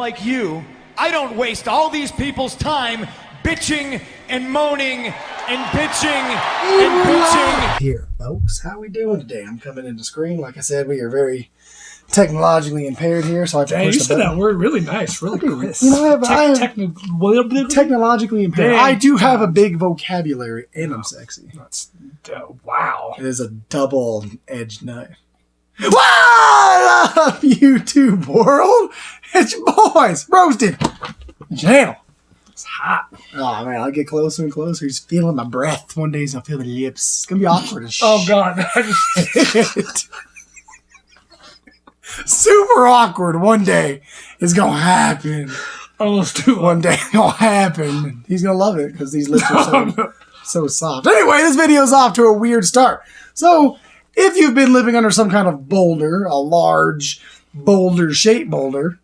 like you, I don't waste all these people's time bitching and moaning and bitching and bitching. Here, folks, how we doing today? I'm coming into screen. Like I said, we are very technologically impaired here, so I have to push you the said button. that word really nice, really crisp. You know, I have technologically impaired. Dang, I do have a God. big vocabulary, and I'm sexy. That's wow. It is a double-edged knife. What up, YouTube world? It's your boys, Roasted Channel. It's hot. Oh, man, I'll get closer and closer. He's feeling my breath. One day he's going to feel the lips. It's going to be awkward as shit. Oh, God. Super awkward. One day it's going to happen. Almost too One day it's going to happen. He's going to love it because these lips are so soft. Anyway, this video's off to a weird start. So, if you've been living under some kind of boulder, a large boulder-shaped boulder,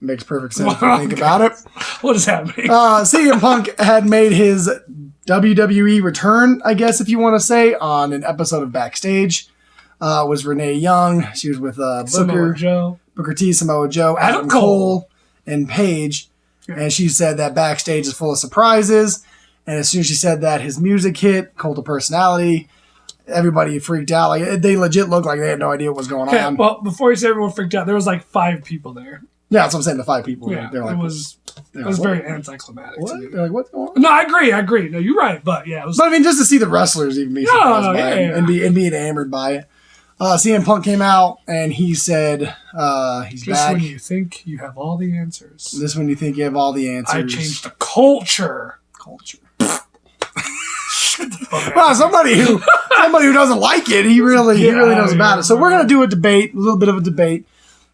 makes perfect sense if you think about it. What is happening? CM Punk had made his WWE return, I guess if you want to say, on an episode of Backstage. Was Renee Young. She was with Booker T, Samoa Joe, Adam Cole, and Paige. Yeah. And she said that Backstage is full of surprises. And as soon as she said that, his music hit, Cult of Personality. Everybody freaked out. Like they legit looked like they had no idea what was going on. Well, before you said everyone freaked out, there was like 5 people there. Yeah, that's what I'm saying. The 5 people. Yeah, they're like, it was very anticlimactic. What? To me. They're like, what's going on? No, I agree. No, you're right. But yeah, it was. But I mean, just to see the wrestlers even be surprised by it and be enamored by it. CM Punk came out and he said he's just back. When you think you have all the answers. This when you think you have all the answers. I changed the culture. Well, somebody who doesn't like it, he really knows about it. So we're gonna do a little bit of a debate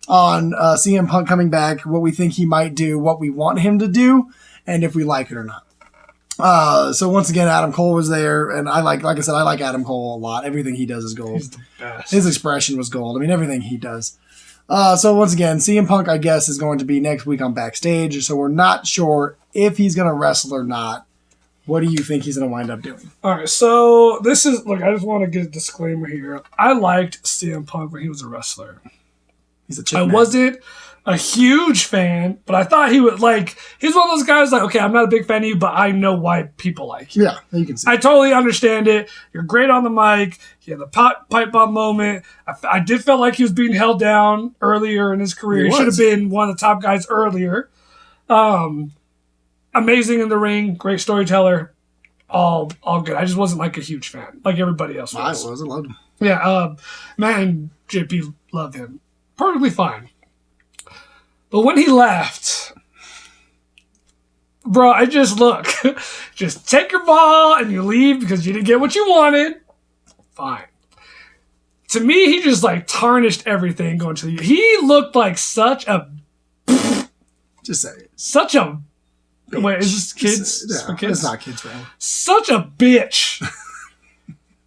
on CM Punk coming back, what we think he might do, what we want him to do, and if we like it or not. So once again, Adam Cole was there, and like I said, I like Adam Cole a lot. Everything he does is gold. He's the best. His expression was gold. I mean, everything he does. So once again, CM Punk, I guess, is going to be next week on Backstage. So we're not sure if he's going to wrestle or not. What do you think he's going to wind up doing? All right, so this is look. I just want to get a disclaimer here. I liked CM Punk when he was a wrestler. He's a chick I man. wasn't a huge fan, but I thought he would he's one of those guys like, okay, I'm not a big fan of you, but I know why people like you. Yeah, you can see. I totally understand it. You're great on the mic. He had the pipe bomb moment. I did feel like he was being held down earlier in his career. He should have been one of the top guys earlier. Amazing in the ring, great storyteller, all good. I just wasn't like a huge fan, like everybody else was. I loved him. Yeah, man, JP loved him. Perfectly fine. But when he left, bro, I just just take your ball and you leave because you didn't get what you wanted. Fine. To me, he just tarnished everything going to the. He looked like such a. Just say it. Such a. Bitch. Wait, is this kids? Yeah, for kids? It's not kids friendly. Such a bitch.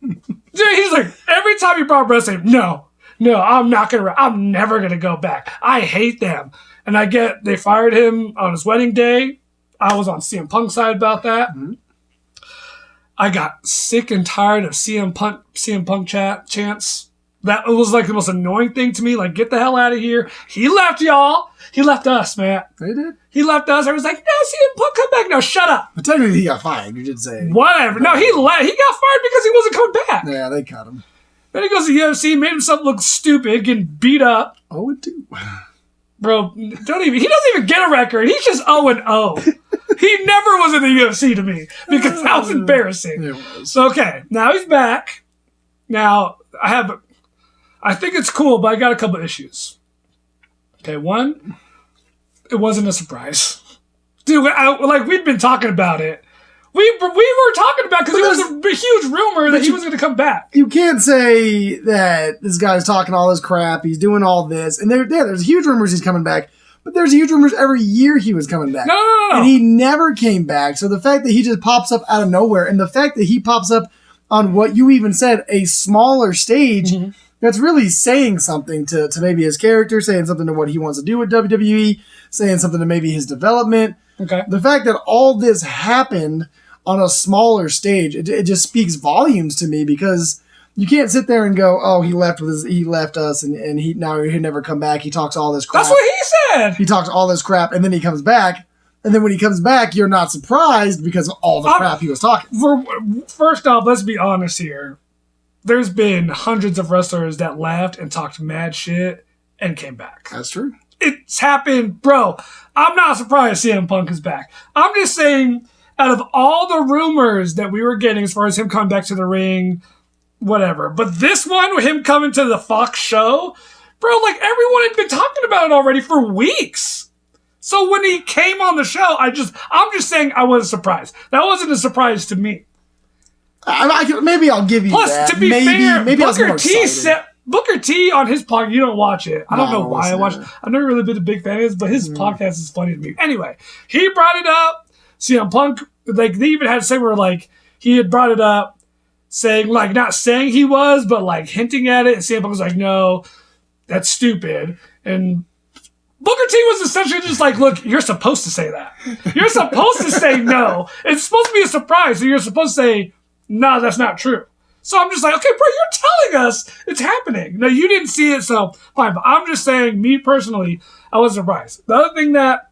Dude, he's like, every time he brought wrestling, no, I'm never gonna go back. I hate them. And I get they fired him on his wedding day. I was on CM Punk's side about that. Mm-hmm. I got sick and tired of CM Punk chants. That was the most annoying thing to me. Get the hell out of here. He left y'all. He left us, man. They did? He left us. I was like, no, CM Punk, come back. No, shut up. But technically he got fired. You did say. Whatever. No, he left. He got fired because he wasn't coming back. Yeah, they cut him. Then he goes to the UFC, made himself look stupid, getting beat up. 0-2. Bro, he doesn't even get a record. He's just 0-0. He never was in the UFC to me because that was embarrassing. It was. Okay, now he's back. Now, I think it's cool, but I got a couple issues. Okay, one, it wasn't a surprise. Dude, we'd been talking about it. We were talking about because it was a huge rumor that he was going to come back. You can't say that this guy's talking all this crap. He's doing all this. And there's huge rumors he's coming back. But there's huge rumors every year he was coming back. No. And he never came back. So the fact that he just pops up out of nowhere and the fact that he pops up on what you even said, a smaller stage, that's really saying something to maybe his character, saying something to what he wants to do with WWE, saying something to maybe his development. Okay. The fact that all this happened on a smaller stage, it just speaks volumes to me because You can't sit there and go, oh, he left us and he now he'll never come back. He talks all this crap. That's what he said. He talks all this crap and then he comes back. And then when he comes back, you're not surprised because of all the crap he was talking. First off, let's be honest here. There's been hundreds of wrestlers that left and talked mad shit and came back. That's true. It's happened, bro. I'm not surprised CM Punk is back. I'm just saying, out of all the rumors that we were getting as far as him coming back to the ring, whatever. But this one, with him coming to the Fox show, bro, like everyone had been talking about it already for weeks. So when he came on the show, I'm just saying I wasn't surprised. That wasn't a surprise to me. Maybe I'll give you Plus, that. to be fair, maybe Booker T on his podcast, you don't watch it. I don't know why I watch it. I've never really been a big fan of his, but his podcast is funny to me. Anyway, he brought it up. CM Punk, like, they even had a segment where, like, he had brought it up, saying, like, not saying he was, but, like, hinting at it. And CM Punk was like, no, that's stupid. And Booker T was essentially just like, look, you're supposed to say that. You're supposed to say no. It's supposed to be a surprise. So you're supposed to say, no, that's not true. So I'm just like, okay, bro, you're telling us it's happening. No, you didn't see it, so fine. But I'm just saying, me personally, I was surprised. The other thing that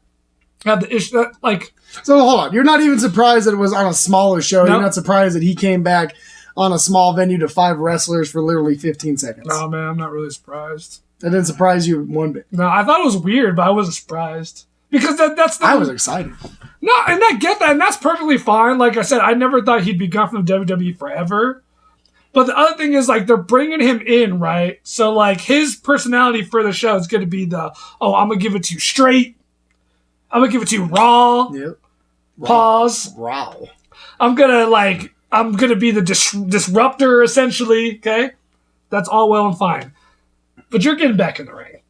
had the issue, like... So hold on. You're not even surprised that it was on a smaller show. No. You're not surprised that he came back on a small venue to 5 wrestlers for literally 15 seconds. No, man, I'm not really surprised. That didn't surprise you one bit. No, I thought it was weird, but I wasn't surprised. Because that's the... I was excited. No, and I get that, and that's perfectly fine. Like I said, I never thought he'd be gone from WWE forever. But the other thing is, like, they're bringing him in, right? So, like, his personality for the show is going to be I'm going to give it to you straight. I'm going to give it to you raw. Yep. Pause. Raw. I'm going to be the disruptor, essentially, okay? That's all well and fine. But you're getting back in the ring.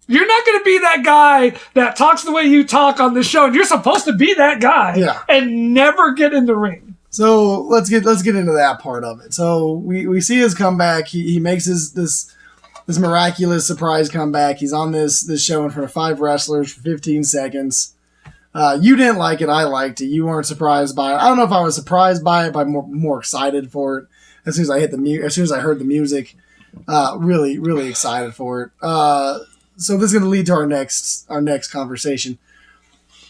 You're not going to be that guy that talks the way you talk on this show, and you're supposed to be that guy and never get in the ring. So let's get into that part of it. So we see his comeback. He makes this miraculous surprise comeback. He's on this show in front of 5 wrestlers for 15 seconds. You didn't like it. I liked it. You weren't surprised by it. I don't know if I was surprised by it, but more excited for it. As soon as I heard the music, really, really excited for it. So this is going to lead to our next conversation.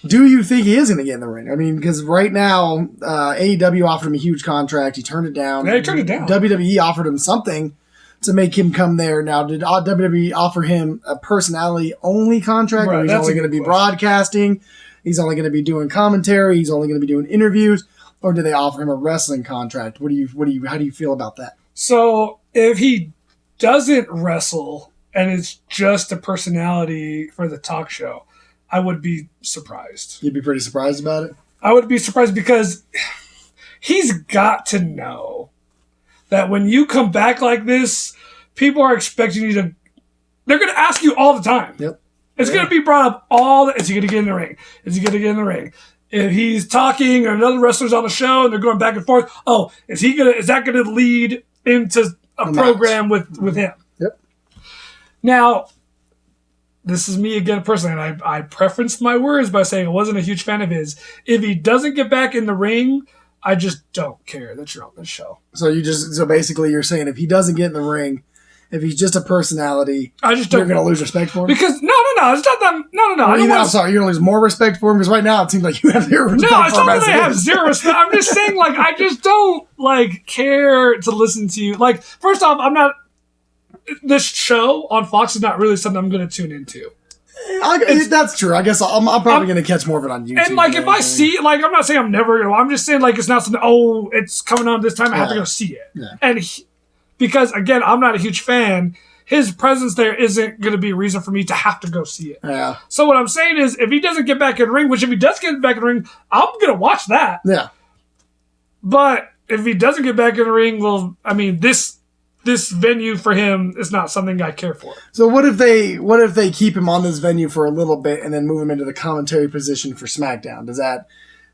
Do you think he is going to get in the ring? I mean, because right now, AEW offered him a huge contract. He turned it down. Yeah, he turned it down. WWE offered him something to make him come there. Now, did WWE offer him a personality-only contract? Right, or he's only going to be broadcasting? He's only going to be doing commentary? He's only going to be doing interviews? Or do they offer him a wrestling contract? How do you feel about that? So, if he doesn't wrestle and it's just a personality for the talk show, I would be surprised. You'd be pretty surprised about it? I would be surprised because he's got to know that when you come back like this, people are expecting you to... They're going to ask you all the time. Yep. It's going to be brought up is he going to get in the ring? Is he going to get in the ring? If he's talking or another wrestler's on the show and they're going back and forth, is that going to lead into a program with him? Yep. Now... This is me again personally, and I preferenced my words by saying I wasn't a huge fan of his. If he doesn't get back in the ring, I just don't care that you're on this show. So basically you're saying if he doesn't get in the ring, if he's just a personality, I just don't. You're going to lose respect for him? Because no, it's not that. No. I'm sorry, you're going to lose more respect for him because right now it seems like you have zero respect. No, it's not that I have zero respect. I'm just saying, like, I just don't care to listen to you. Like, first off, I'm not. This show on Fox is not really something I'm going to tune into. That's true. I guess I'm probably going to catch more of it on YouTube. And like, if I see, like, I'm not saying I'm never going to. I'm just saying, like, it's not something. It's coming on this time. I have to go see it. Yeah. And because again, I'm not a huge fan. His presence there isn't going to be a reason for me to have to go see it. Yeah. So what I'm saying is, if he doesn't get back in the ring, which if he does get back in the ring, I'm going to watch that. Yeah. But if he doesn't get back in the ring, well, I mean, this venue for him is not something I care for. So what if they keep him on this venue for a little bit and then move him into the commentary position for SmackDown? Does that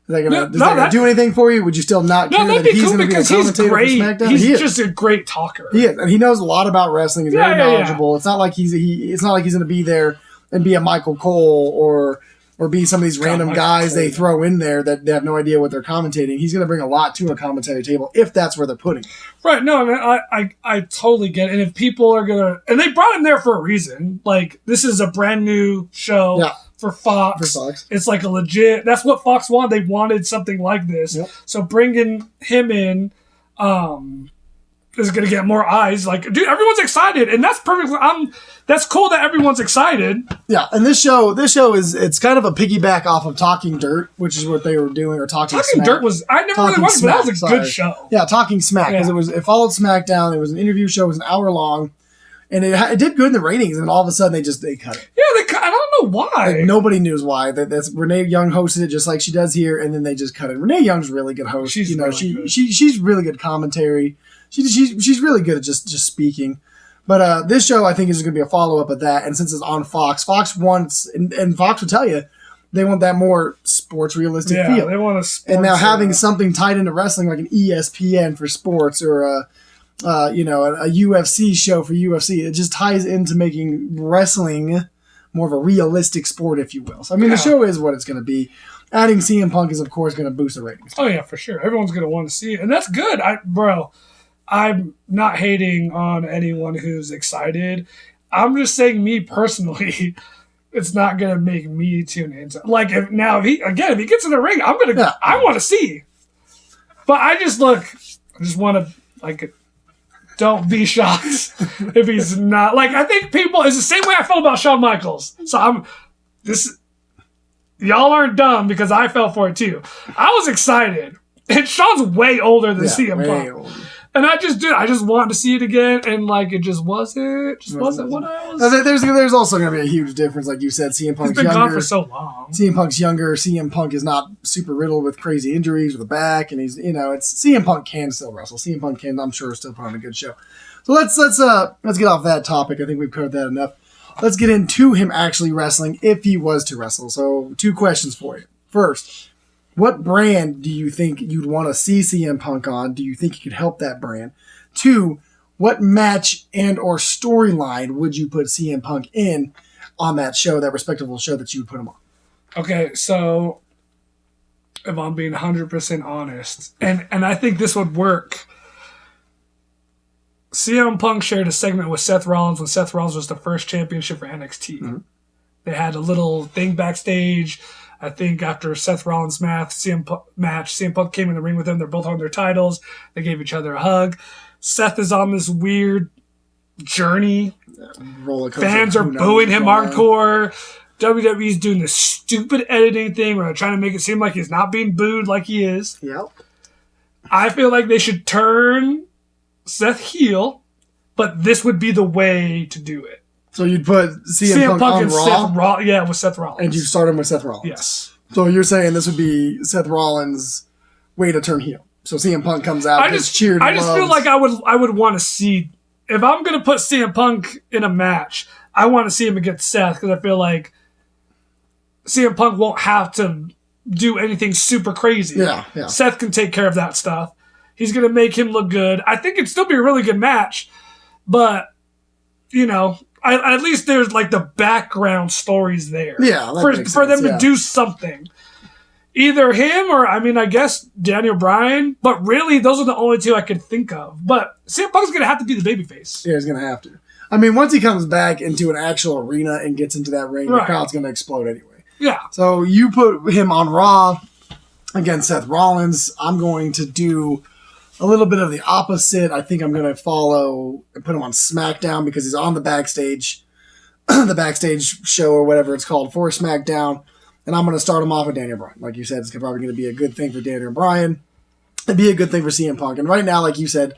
gonna do anything for you? Would you still not care that he's going to be a commentator for SmackDown? He's just a great talker. He is, and he knows a lot about wrestling. He's very knowledgeable. It's not like he's going to be there and be a Michael Cole or or be some of these random Michael guys Cole. they throw in there that they have no idea what they're commentating. He's going to bring a lot to a commentary table if that's where they're putting it. Right. No, I mean, I totally get it. And if people are going to, and they brought him there for a reason. Like, this is a brand new show for Fox. For Fox. It's like a legit, that's what Fox wanted. They wanted something like this. Yep. So bringing him in, is going to get more eyes. Like, dude, everyone's excited, and that's perfectly. That's cool that everyone's excited. Yeah, and this show it's kind of a piggyback off of Talking Dirt, which is what they were doing, or Talking Talking Smack. Dirt was I never Talking really watched, but that was a Smack, good sorry. show. Yeah, Talking Smack because it followed SmackDown. It was an interview show. It was an hour long, and it did good in the ratings. And all of a sudden they cut it. Yeah, I don't know why. Like, nobody knows why. That's Renee Young hosted it just like she does here, and then they just cut it. Renee Young's a really good host. She's really good. She's really good commentary. She's really good at just speaking. But this show, I think, is going to be a follow-up of that. And since it's on Fox, Fox wants, and Fox will tell you, they want that more sports realistic feel. They want a and now having something tied into wrestling, like an ESPN for sports or a UFC show for UFC, it just ties into making wrestling more of a realistic sport, if you will. So, I mean, the show is what it's going to be. Adding CM Punk is, of course, going to boost the ratings. Oh, yeah, for sure. Everyone's going to want to see it. And that's good. I'm not hating on anyone who's excited. I'm just saying, me personally, it's not going to make me tune into. Like, if he gets in the ring, I'm going to. Yeah. I want to see. But I just want to don't be shocked if he's not. Like, I think people, it's the same way I felt about Shawn Michaels. So y'all aren't dumb because I fell for it too. I was excited. And Shawn's way older than CM Punk. Older. And I just wanted to see it again, and it just wasn't what I was. There's also going to be a huge difference, like you said. CM Punk's He's been younger. gone for so long. CM Punk's younger. CM Punk is not super riddled with crazy injuries with the back, and he's it's CM Punk can still wrestle. CM Punk can, I'm sure, still put on a good show. So let's get off that topic. I think we've covered that enough. Let's get into him actually wrestling if he was to wrestle. So 2 questions for you. First, what brand do you think you'd want to see CM Punk on? Do you think he could help that brand? 2, what match and or storyline would you put CM Punk in on that show, that respectable show that you would put him on? Okay, so if I'm being 100% honest, and I think this would work, CM Punk shared a segment with Seth Rollins when Seth Rollins was the first championship for NXT. Mm-hmm. They had a little thing backstage. I think after Seth Rollins' CM Punk came in the ring with them. They're both on their titles. They gave each other a hug. Seth is on this weird journey. Fans are booing him hardcore. WWE's doing this stupid editing thing where they're trying to make it seem like he's not being booed like he is. Yep. I feel like they should turn Seth heel, but this would be the way to do it. So you'd put CM Punk on and Raw? With Seth Rollins. And you'd start him with Seth Rollins? Yes. So you're saying this would be Seth Rollins' way to turn heel. So CM Punk comes out, I just feel like I would want to see, if I'm going to put CM Punk in a match, I want to see him against Seth because I feel like CM Punk won't have to do anything super crazy. Yeah. Seth can take care of that stuff. He's going to make him look good. I think it'd still be a really good match, but, at least there's the background stories there. Yeah, for them to do something. Either him or, I guess Daniel Bryan, but really those are the only 2 I could think of. But CM Punk's going to have to be the babyface. Yeah, he's going to have to. Once he comes back into an actual arena and gets into that ring, the crowd's going to explode anyway. Yeah. So you put him on Raw against Seth Rollins. I'm going to do a little bit of the opposite. I think I'm going to follow and put him on SmackDown because he's on the backstage show or whatever it's called for SmackDown. And I'm going to start him off with Daniel Bryan. Like you said, it's probably going to be a good thing for Daniel Bryan. It'd be a good thing for CM Punk. And right now, like you said,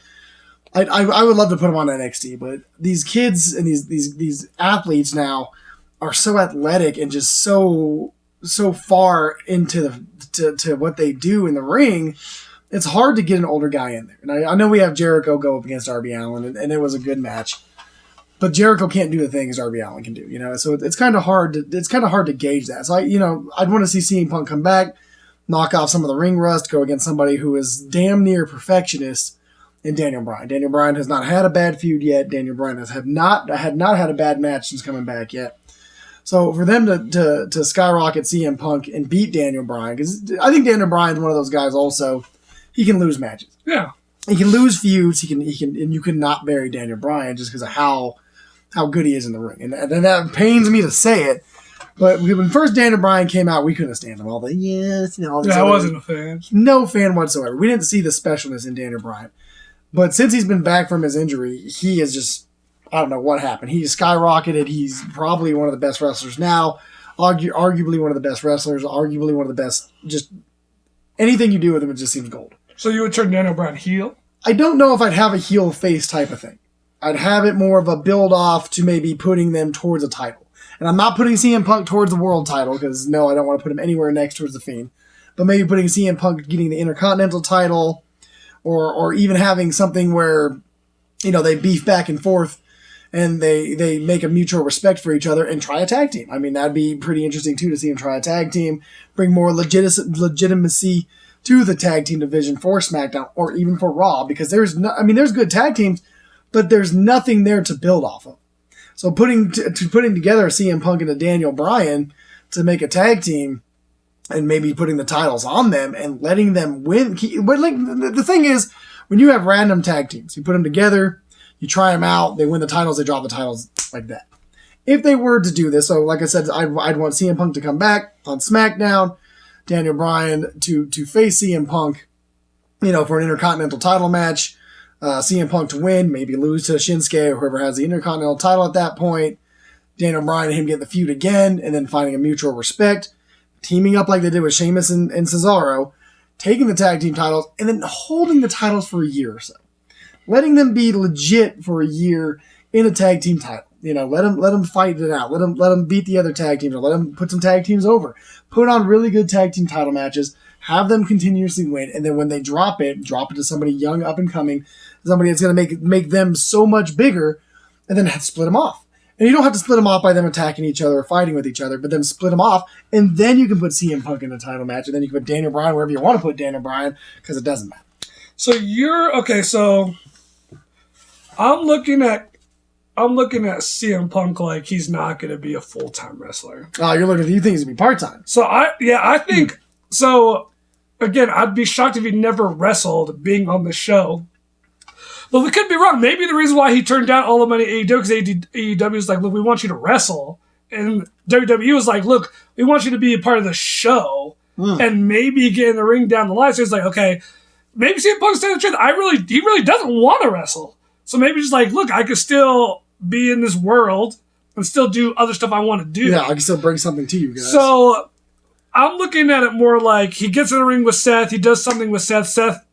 I would love to put him on NXT, but these kids and these athletes now are so athletic and just so far into to what they do in the ring. It's hard to get an older guy in there. And I know we have Jericho go up against Darby Allin, and it was a good match. But Jericho can't do the things Darby Allin can do, So it's kind of hard to gauge that. So I'd want to see CM Punk come back, knock off some of the ring rust, go against somebody who is damn near perfectionist in Daniel Bryan. Daniel Bryan has not had a bad feud yet. Daniel Bryan has not had a bad match since coming back yet. So for them to skyrocket CM Punk and beat Daniel Bryan, because I think Daniel Bryan's one of those guys also, he can lose matches. Yeah. He can lose feuds. He can, and you cannot bury Daniel Bryan just because of how good he is in the ring. And that pains me to say it, but when first Daniel Bryan came out, we couldn't stand him. All the all this I wasn't a fan. No fan whatsoever. We didn't see the specialness in Daniel Bryan. But since he's been back from his injury, he is just, I don't know what happened. He skyrocketed. He's probably one of the best wrestlers now. Arguably one of the best wrestlers. Arguably one of the best. Just anything you do with him, it just seems gold. So you would turn Daniel Bryan heel? I don't know if I'd have a heel face type of thing. I'd have it more of a build off to maybe putting them towards a title. And I'm not putting CM Punk towards the world title because no, I don't want to put him anywhere next towards the Fiend. But maybe putting CM Punk getting the Intercontinental title, or even having something where, they beef back and forth and they make a mutual respect for each other and try a tag team. I mean, that'd be pretty interesting too to see him try a tag team, bring more legitimacy to the tag team division for SmackDown or even for Raw, because there's good tag teams, but there's nothing there to build off of. So putting together CM Punk and a Daniel Bryan to make a tag team and maybe putting the titles on them and letting them win. But the thing is, when you have random tag teams, you put them together, you try them out, they win the titles, they drop the titles like that. If they were to do this, so like I said, I'd want CM Punk to come back on SmackDown, Daniel Bryan to face CM Punk, for an Intercontinental title match, CM Punk to win, maybe lose to Shinsuke or whoever has the Intercontinental title at that point, Daniel Bryan and him get the feud again, and then finding a mutual respect, teaming up like they did with Sheamus and Cesaro, taking the tag team titles, and then holding the titles for a year or so. Letting them be legit for a year in a tag team title. Let them fight it out. Let them beat the other tag teams, or let them put some tag teams over. Put on really good tag team title matches. Have them continuously win, and then when they drop it to somebody young, up and coming, somebody that's going to make them so much bigger, and then have to split them off. And you don't have to split them off by them attacking each other or fighting with each other, but then split them off, and then you can put CM Punk in a title match, and then you can put Daniel Bryan wherever you want to put Daniel Bryan, because it doesn't matter. So so I'm looking at CM Punk like he's not going to be a full-time wrestler. Oh, you think he's going to be part-time? So I think so. Again, I'd be shocked if he never wrestled being on the show. But we could be wrong. Maybe the reason why he turned down all the money at AEW because AEW was like, look, we want you to wrestle. And WWE was like, look, we want you to be a part of the show and maybe get in the ring down the line. So he's like, okay, maybe CM Punk's telling the truth. He really doesn't want to wrestle. So maybe just like, look, I could still be in this world and still do other stuff I want to do. Yeah, I can still bring something to you guys. So I'm looking at it more like he gets in the ring with Seth. He does something with Seth. Seth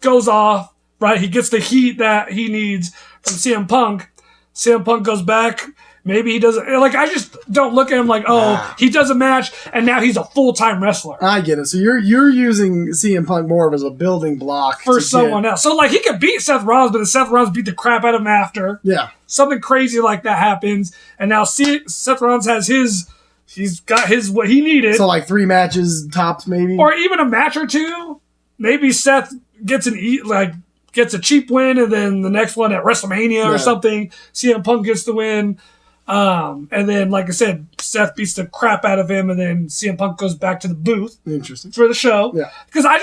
goes off, right? He gets the heat that he needs from CM Punk. CM Punk goes back. Maybe he doesn't. Like, I just don't look at him like, he does a match and now he's a full-time wrestler. I get it. So you're using CM Punk more of as a building block for someone else. So, like, he could beat Seth Rollins, but then Seth Rollins beat the crap out of him after. Yeah. Something crazy like that happens. And now Seth Rollins has he's got what he needed. So, like, 3 matches tops, maybe? Or even a match or two. Maybe Seth gets a cheap win, and then the next one at WrestleMania or something, CM Punk gets the win. And then, like I said, Seth beats the crap out of him, and then CM Punk goes back to the booth. Interesting. For the show. Yeah. Because I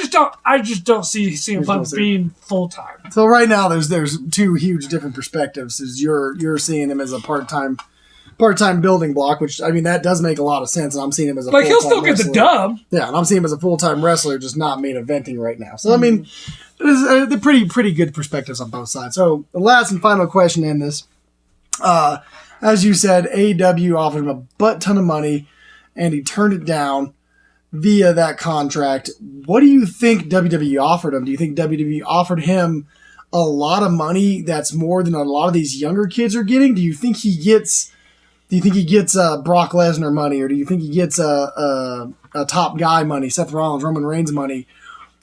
just don't see CM Punk being full time. So right now there's 2 huge different perspectives. Is you're seeing him as a part-time building block, which, I mean, that does make a lot of sense, and I'm seeing him as a like, full-time he'll still wrestler. get the dub. Yeah, and I'm seeing him as a full-time wrestler, just not main eventing right now. So, I mean, they're pretty good perspectives on both sides. So, the last and final question in this, as you said, AEW offered him a butt ton of money, and he turned it down via that contract. What do you think WWE offered him? Do you think WWE offered him a lot of money that's more than a lot of these younger kids are getting? Do you think he gets Brock Lesnar money, or do you think he gets a top guy money, Seth Rollins, Roman Reigns money?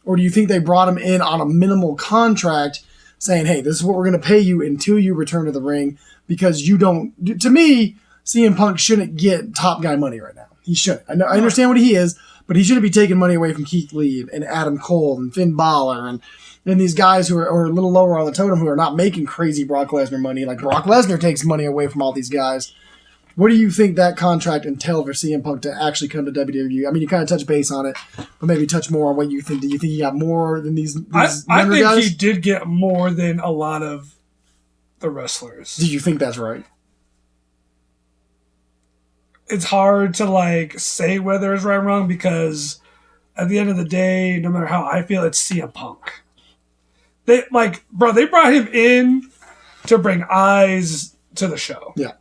Or do you think they brought him in on a minimal contract saying, hey, this is what we're going to pay you until you return to the ring, because you don't... To me, CM Punk shouldn't get top guy money right now. He shouldn't. I understand what he is, but he shouldn't be taking money away from Keith Lee and Adam Cole and Finn Balor and these guys who are a little lower on the totem who are not making crazy Brock Lesnar money. Like, Brock Lesnar takes money away from all these guys. What do you think that contract entailed for CM Punk to actually come to WWE? I mean, you kind of touch base on it, but maybe touch more on what you think. Do you think he got more than these I younger think guys? he did get more than a lot of the wrestlers. Do you think that's right? It's hard to like say whether it's right or wrong because at the end of the day, no matter how I feel, it's CM Punk. They brought him in to bring eyes to the show. Yeah.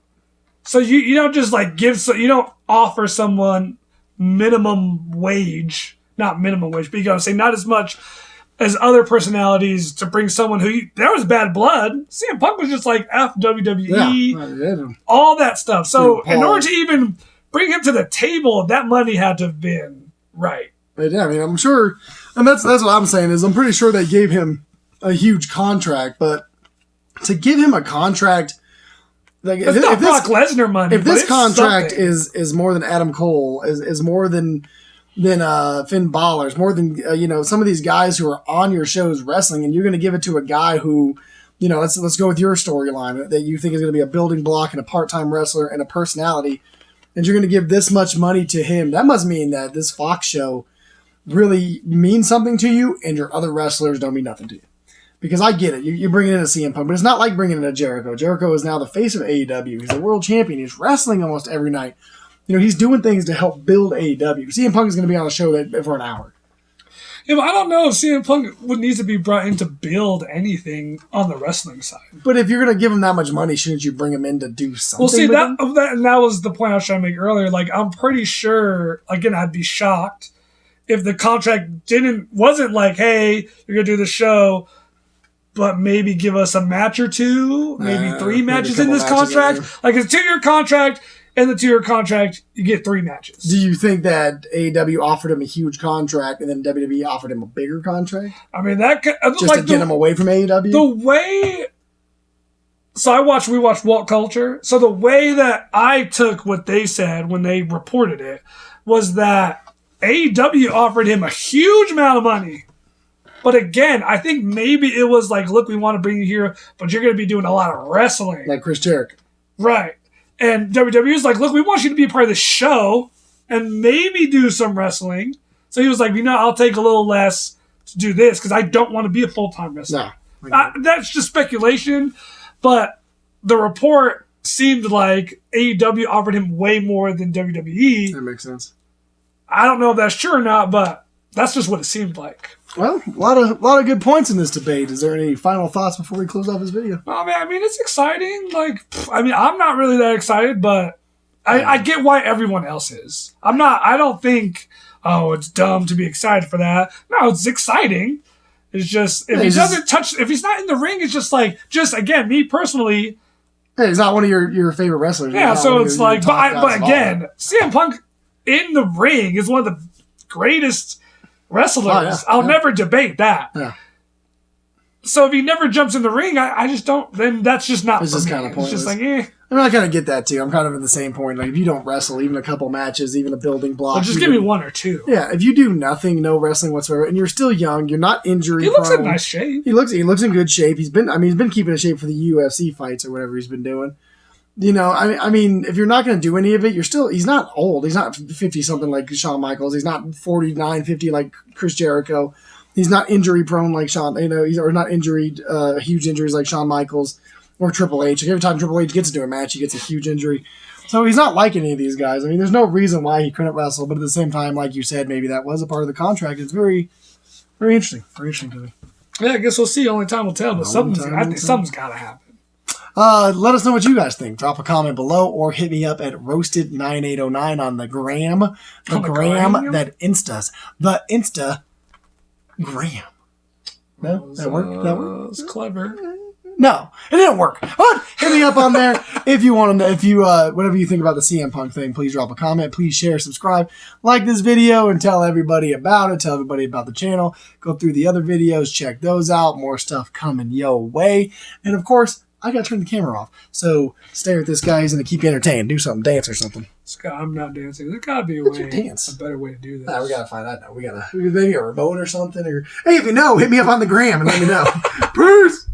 So you don't just like you don't offer someone minimum wage, not minimum wage, but you gotta say not as much as other personalities to bring someone there was bad blood. CM Punk was just like F WWE, Yeah. all that stuff. So Paul. in order to even bring him to the table, that money had to have been right. Yeah, I mean, I'm sure, and that's what I'm saying is I'm pretty sure they gave him a huge contract, but to give him a contract, like It's not Brock Lesnar money. if this contract something. is more than Adam Cole, is more than Finn Balor, is more than some of these guys who are on your shows wrestling, and you're going to give it to a guy who, let's go with your storyline that you think is going to be a building block and a part-time wrestler and a personality, and you're going to give this much money to him. That must mean that this Fox show really means something to you, and your other wrestlers don't mean nothing to you. Because I get it. You're bringing in a CM Punk, but it's not like bringing in a Jericho. Jericho is now the face of AEW. He's a world champion. He's wrestling almost every night. He's doing things to help build AEW. CM Punk is going to be on a show for an hour. Yeah, but I don't know if CM Punk would need to be brought in to build anything on the wrestling side. But if you're going to give him that much money, shouldn't you bring him in to do something? Well, see, with him? that was the point I was trying to make earlier. Like, I'm pretty sure, again, I'd be shocked if the contract wasn't like, hey, you're going to do the show, but maybe give us a match or two, maybe 3 matches in this contract. Like, it's a 2-year contract. In the 2-year contract, you get 3 matches. Do you think that AEW offered him a huge contract and then WWE offered him a bigger contract? I mean, that Just like to get him away from AEW? The way... So we watched Walt Culture. So the way that I took what they said when they reported it was that AEW offered him a huge amount of money. But again, I think maybe it was like, look, we want to bring you here, but you're going to be doing a lot of wrestling. Like Chris Jericho. Right. And WWE was like, look, we want you to be a part of the show and maybe do some wrestling. So he was like, I'll take a little less to do this because I don't want to be a full-time wrestler. No. That's just speculation. But the report seemed like AEW offered him way more than WWE. That makes sense. I don't know if that's true or not, but that's just what it seemed like. Well, a lot of good points in this debate. Is there any final thoughts before we close off this video? Oh, man, I mean, it's exciting. Like, I'm not really that excited, but I get why everyone else is. I don't think, it's dumb to be excited for that. No, it's exciting. It's just, if he's not in the ring, it's just like, again, me personally. Hey, he's not one of your favorite wrestlers. Yeah, so it's like, but again, CM Punk in the ring is one of the greatest wrestlers. Oh, yeah. I'll never debate that. Yeah. So if he never jumps in the ring, I just don't. Then that's just not. It's for just me. kind of pointless. It's just like, eh. I mean, I kind of get that too. I'm kind of in the same point. Like, if you don't wrestle, even a couple matches, even a building block, Well, just give me 1 or 2. Yeah, if you do nothing, no wrestling whatsoever, and you're still young, you're not injury He looks prone. in nice shape. He looks in good shape. He's been keeping in shape for the UFC fights or whatever he's been doing. I mean, if you're not going to do any of it, he's not old. He's not 50 something like Shawn Michaels. He's not 49, 50 like Chris Jericho. He's not injury prone like Shawn, or not injured, huge injuries like Shawn Michaels or Triple H. Like every time Triple H gets into a match, he gets a huge injury. So he's not like any of these guys. I mean, there's no reason why he couldn't wrestle, but at the same time, like you said, maybe that was a part of the contract. It's very, very interesting. Very interesting to me. Yeah, I guess we'll see. Only time will tell, but I think something's got to happen. Let us know what you guys think. Drop a comment below or hit me up at Roasted9809 on the gram. The gram that Instas. The Instagram. No? That worked? That worked? It's clever. No, it didn't work. But hit me up on there if you want to. Whatever you think about the CM Punk thing, please drop a comment. Please share, subscribe, like this video, and tell everybody about it. Tell everybody about the channel. Go through the other videos, check those out. More stuff coming your way. And of course, I gotta turn the camera off. So stare at this guy. He's gonna keep you entertained. Do something, dance or something. Scott, I'm not dancing. There gotta be a better way to do this. Nah, we gotta find out now. We gotta maybe a remote or something. Or hey, if you know, hit me up on the gram and let me know. Peace.